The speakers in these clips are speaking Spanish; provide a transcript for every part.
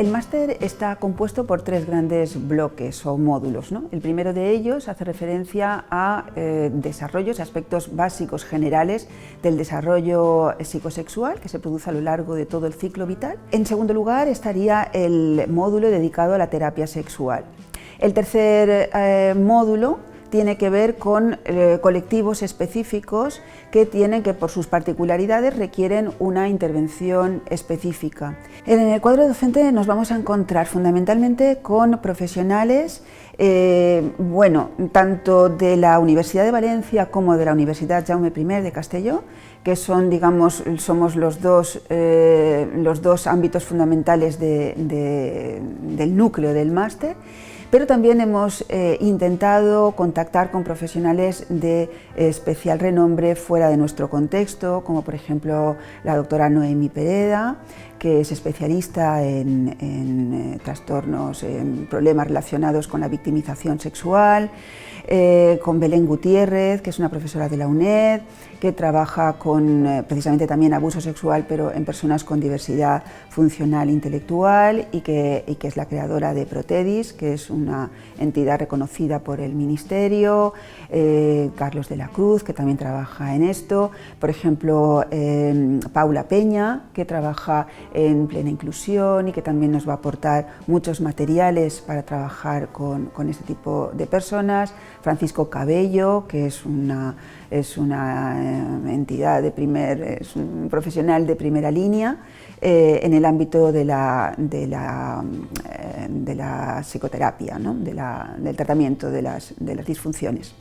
El máster está compuesto por tres grandes bloques o módulos, ¿no? El primero de ellos hace referencia a desarrollos, aspectos básicos generales del desarrollo psicosexual que se produce a lo largo de todo el ciclo vital. En segundo lugar estaría el módulo dedicado a la terapia sexual. El tercer módulo tiene que ver con colectivos específicos que por sus particularidades requieren una intervención específica. En el cuadro docente nos vamos a encontrar fundamentalmente con profesionales tanto de la Universidad de Valencia como de la Universidad Jaume I de Castelló, que son, somos los dos ámbitos fundamentales del núcleo del máster. Pero también hemos intentado contactar con profesionales de especial renombre fuera de nuestro contexto, como por ejemplo la doctora Noemí Pereda, que es especialista en trastornos, en problemas relacionados con la victimización sexual, con Belén Gutiérrez, que es una profesora de la UNED, que trabaja con precisamente también abuso sexual, pero en personas con diversidad funcional intelectual y que es la creadora de Protedis, que es una entidad reconocida por el Ministerio, Carlos de la Cruz, que también trabaja en esto, por ejemplo, Paula Peña, que trabaja en plena inclusión y que también nos va a aportar muchos materiales para trabajar con este tipo de personas, Francisco Cabello, que es una entidad es un profesional de primera línea en el ámbito de la psicoterapia, ¿no? Del tratamiento de las disfunciones.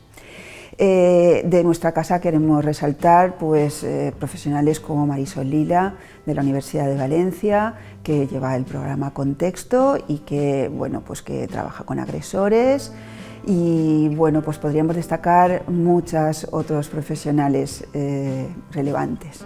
De nuestra casa queremos resaltar profesionales como Marisol Lila de la Universidad de Valencia, que lleva el programa Contexto y que trabaja con agresores. Y podríamos destacar muchos otros profesionales relevantes.